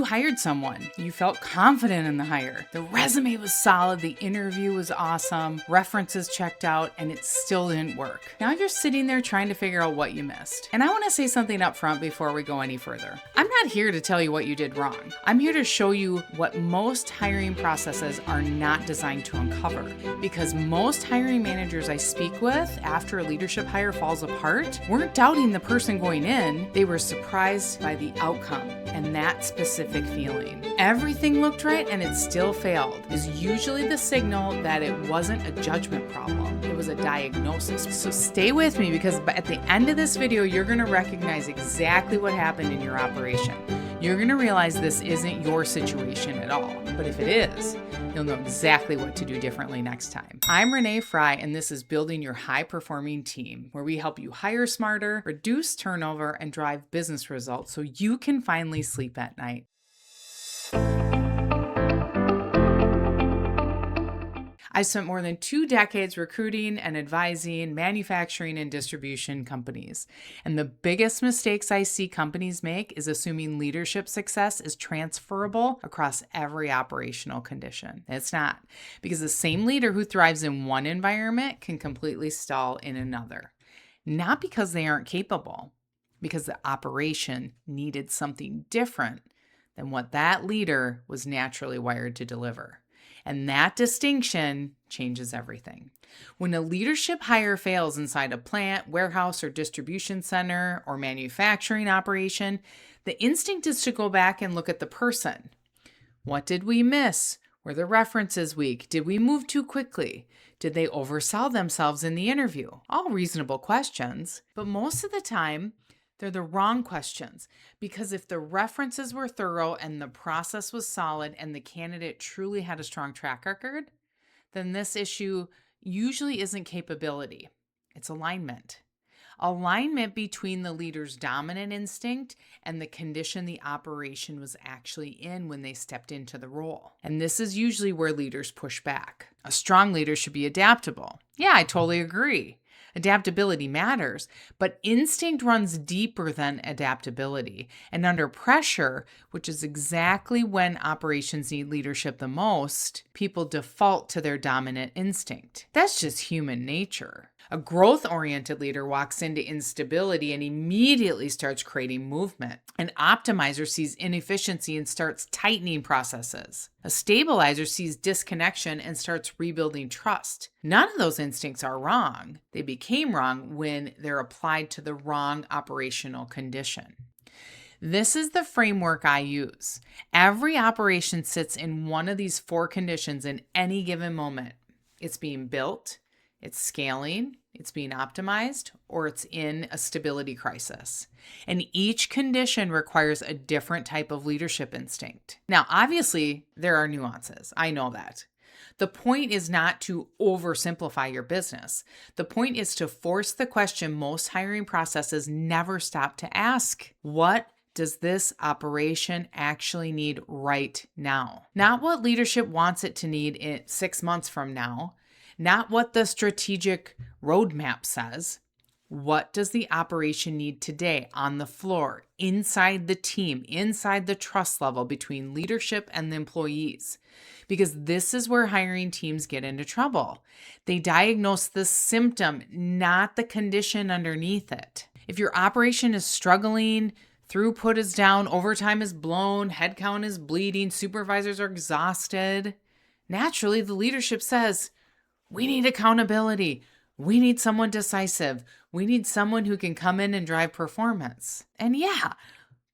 You hired someone. You felt confident in the hire. The resume was solid, the interview was awesome, references checked out, and it still didn't work. Now you're sitting there trying to figure out what you missed. And I want to say something up front before we go any further. I'm not here to tell you what you did wrong. I'm here to show you what most hiring processes are not designed to uncover. Because most hiring managers I speak with after a leadership hire falls apart weren't doubting the person going in, they were surprised by the outcome and that specific feeling. Everything looked right and it still failed is usually the signal that it wasn't a judgment problem. It was a diagnosis. So stay with me because at the end of this video, you're going to recognize exactly what happened in your operation. You're going to realize this isn't your situation at all. But if it is, you'll know exactly what to do differently next time. I'm Renee Fry, and this is Building Your High-Performing Team, where we help you hire smarter, reduce turnover, and drive business results so you can finally sleep at night. I spent more than 2 decades recruiting and advising manufacturing and distribution companies. And the biggest mistakes I see companies make is assuming leadership success is transferable across every operational condition. It's not, because the same leader who thrives in one environment can completely stall in another. Not because they aren't capable, because the operation needed something different than what that leader was naturally wired to deliver. And that distinction changes everything. When a leadership hire fails inside a plant, warehouse, or distribution center, or manufacturing operation, the instinct is to go back and look at the person. What did we miss? Were the references weak? Did we move too quickly? Did they oversell themselves in the interview? All reasonable questions, but most of the time, they're the wrong questions, because if the references were thorough and the process was solid and the candidate truly had a strong track record, then this issue usually isn't capability. It's alignment. Alignment between the leader's dominant instinct and the condition the operation was actually in when they stepped into the role. And this is usually where leaders push back. A strong leader should be adaptable. Yeah, I totally agree. Adaptability matters, but instinct runs deeper than adaptability. And under pressure, which is exactly when operations need leadership the most, people default to their dominant instinct. That's just human nature. A growth-oriented leader walks into instability and immediately starts creating movement. An optimizer sees inefficiency and starts tightening processes. A stabilizer sees disconnection and starts rebuilding trust. None of those instincts are wrong. They became wrong when they're applied to the wrong operational condition. This is the framework I use. Every operation sits in one of these 4 conditions in any given moment. It's being built, it's scaling, it's being optimized, or it's in a stability crisis. And each condition requires a different type of leadership instinct. Now, obviously, there are nuances. I know that. The point is not to oversimplify your business. The point is to force the question most hiring processes never stop to ask. What does this operation actually need right now? Not what leadership wants it to need in 6 months from now. Not what the strategic roadmap says. What does the operation need today on the floor, inside the team, inside the trust level between leadership and the employees? Because this is where hiring teams get into trouble. They diagnose the symptom, not the condition underneath it. If your operation is struggling, throughput is down, overtime is blown, headcount is bleeding, supervisors are exhausted, naturally the leadership says, we need accountability. We need someone decisive. We need someone who can come in and drive performance. And yeah,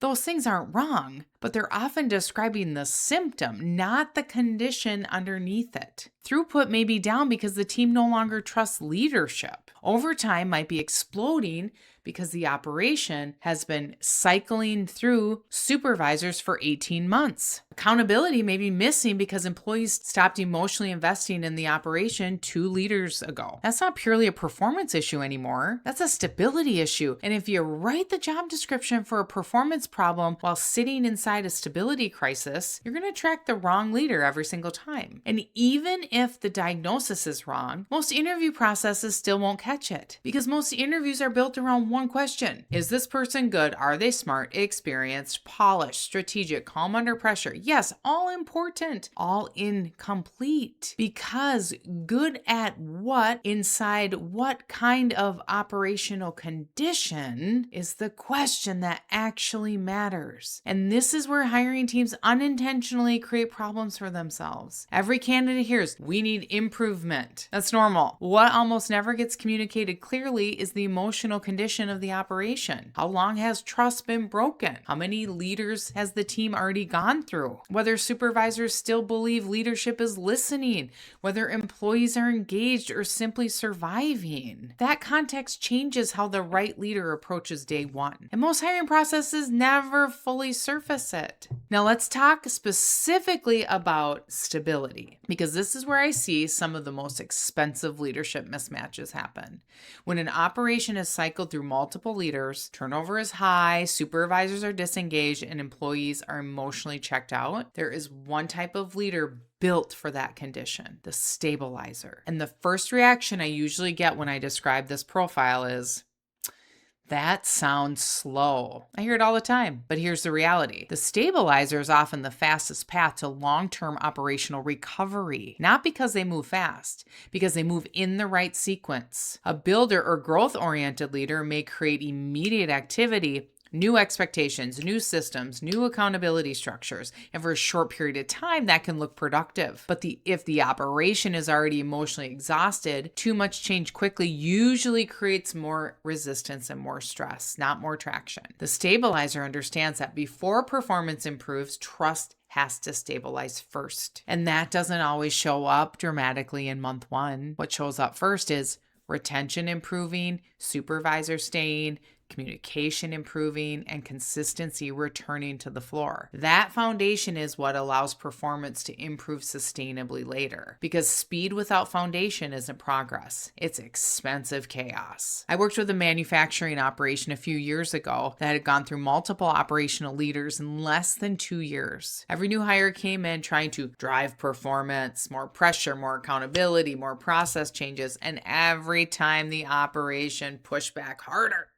those things aren't wrong, but they're often describing the symptom, not the condition underneath it. Throughput may be down because the team no longer trusts leadership. Overtime might be exploding because the operation has been cycling through supervisors for 18 months. Accountability may be missing because employees stopped emotionally investing in the operation 2 leaders ago. That's not purely a performance issue anymore. That's a stability issue. And if you write the job description for a performance problem while sitting inside inside a stability crisis, you're going to attract the wrong leader every single time. And even if the diagnosis is wrong, most interview processes still won't catch it because most interviews are built around one question. Is this person good? Are they smart, experienced, polished, strategic, calm under pressure? Yes, all important, all incomplete. Because good at what inside what kind of operational condition is the question that actually matters. And this is where hiring teams unintentionally create problems for themselves. Every candidate hears, we need improvement. That's normal. What almost never gets communicated clearly is the emotional condition of the operation. How long has trust been broken? How many leaders has the team already gone through? Whether supervisors still believe leadership is listening, whether employees are engaged or simply surviving. That context changes how the right leader approaches day one. And most hiring processes never fully surface it. Now let's talk specifically about stability, because this is where I see some of the most expensive leadership mismatches happen. When an operation is cycled through multiple leaders, turnover is high, supervisors are disengaged, and employees are emotionally checked out, there is one type of leader built for that condition, the stabilizer. And the first reaction I usually get when I describe this profile is, that sounds slow. I hear it all the time, but here's the reality. The stabilizer is often the fastest path to long-term operational recovery, not because they move fast, because they move in the right sequence. A builder or growth-oriented leader may create immediate activity, new expectations, new systems, new accountability structures, and for a short period of time, that can look productive. But if the operation is already emotionally exhausted, too much change quickly usually creates more resistance and more stress, not more traction. The stabilizer understands that before performance improves, trust has to stabilize first. And that doesn't always show up dramatically in month one. What shows up first is retention improving, supervisor staying, communication improving, and consistency returning to the floor. That foundation is what allows performance to improve sustainably later, because speed without foundation isn't progress. It's expensive chaos. I worked with a manufacturing operation a few years ago that had gone through multiple operational leaders in less than 2 years. Every new hire came in trying to drive performance, more pressure, more accountability, more process changes, and every time the operation pushed back harder.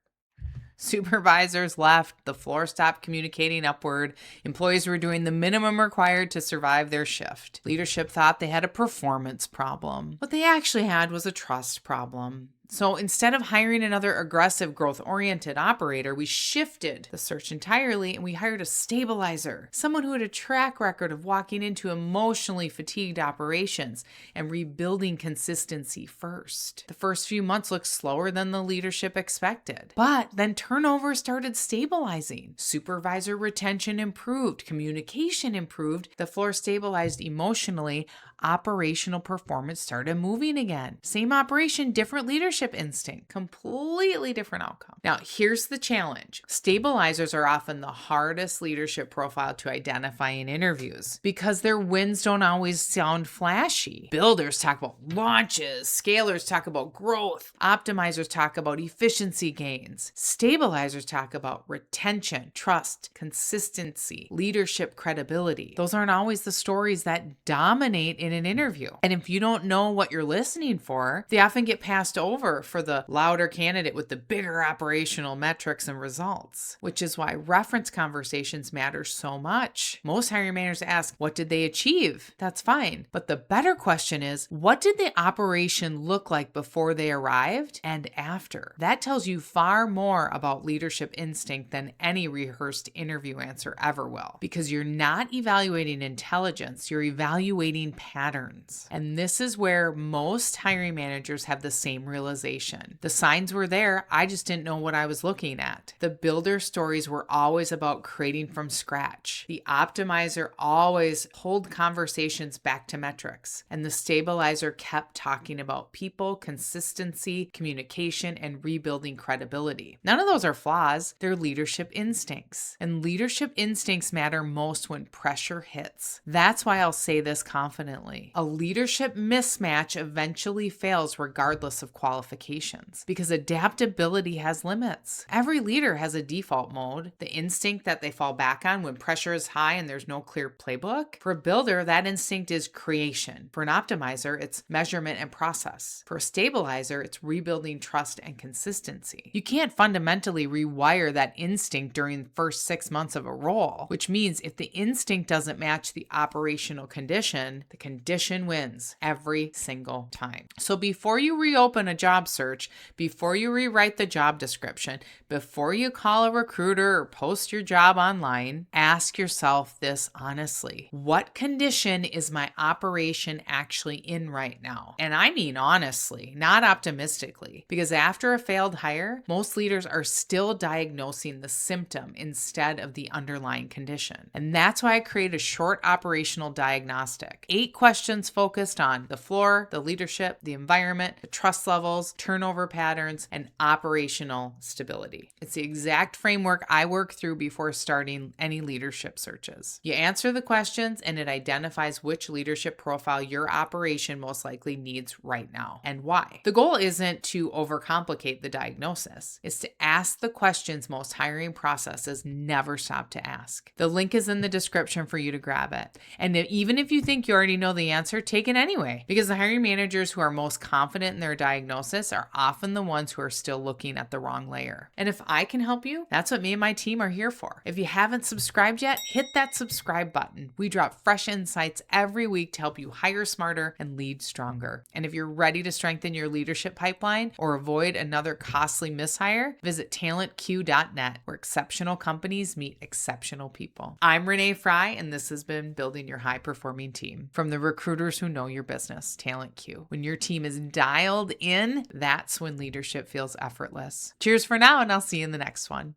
Supervisors left, the floor stopped communicating upward, employees were doing the minimum required to survive their shift. Leadership thought they had a performance problem. What they actually had was a trust problem. So instead of hiring another aggressive, growth-oriented operator, we shifted the search entirely and we hired a stabilizer, someone who had a track record of walking into emotionally fatigued operations and rebuilding consistency first. The first few months looked slower than the leadership expected, but then turnover started stabilizing. Supervisor retention improved, communication improved, the floor stabilized emotionally, operational performance started moving again. Same operation, different leadership instinct, completely different outcome. Now, here's the challenge. Stabilizers are often the hardest leadership profile to identify in interviews because their wins don't always sound flashy. Builders talk about launches, scalers talk about growth, optimizers talk about efficiency gains, stabilizers talk about retention, trust, consistency, leadership credibility. Those aren't always the stories that dominate in an interview. And if you don't know what you're listening for, they often get passed over for the louder candidate with the bigger operational metrics and results, which is why reference conversations matter so much. Most hiring managers ask, what did they achieve? That's fine. But the better question is, what did the operation look like before they arrived and after? That tells you far more about leadership instinct than any rehearsed interview answer ever will, because you're not evaluating intelligence, you're evaluating patterns. And this is where most hiring managers have the same realization. The signs were there, I just didn't know what I was looking at. The builder stories were always about creating from scratch. The optimizer always pulled conversations back to metrics. And the stabilizer kept talking about people, consistency, communication, and rebuilding credibility. None of those are flaws, they're leadership instincts. And leadership instincts matter most when pressure hits. That's why I'll say this confidently. A leadership mismatch eventually fails regardless of qualifications. qualifications because adaptability has limits. Every leader has a default mode, the instinct that they fall back on when pressure is high and there's no clear playbook. For a builder, that instinct is creation. For an optimizer, it's measurement and process. For a stabilizer, it's rebuilding trust and consistency. You can't fundamentally rewire that instinct during the first 6 months of a role, which means if the instinct doesn't match the operational condition, the condition wins every single time. So before you reopen a job search, before you rewrite the job description, before you call a recruiter or post your job online, ask yourself this honestly. What condition is my operation actually in right now? And I mean honestly, not optimistically, because after a failed hire, most leaders are still diagnosing the symptom instead of the underlying condition. And that's why I create a short operational diagnostic. 8 questions focused on the floor, the leadership, the environment, the trust levels, turnover patterns, and operational stability. It's the exact framework I work through before starting any leadership searches. You answer the questions and it identifies which leadership profile your operation most likely needs right now and why. The goal isn't to overcomplicate the diagnosis. It's to ask the questions most hiring processes never stop to ask. The link is in the description for you to grab it. And even if you think you already know the answer, take it anyway, because the hiring managers who are most confident in their diagnosis are often the ones who are still looking at the wrong layer. And if I can help you, that's what me and my team are here for. If you haven't subscribed yet, hit that subscribe button. We drop fresh insights every week to help you hire smarter and lead stronger. And if you're ready to strengthen your leadership pipeline or avoid another costly mishire, visit talentq.net, where exceptional companies meet exceptional people. I'm Renee Fry, and this has been Building Your High Performing Team. From the recruiters who know your business, Talent Q. When your team is dialed in, that's when leadership feels effortless. Cheers for now, and I'll see you in the next one.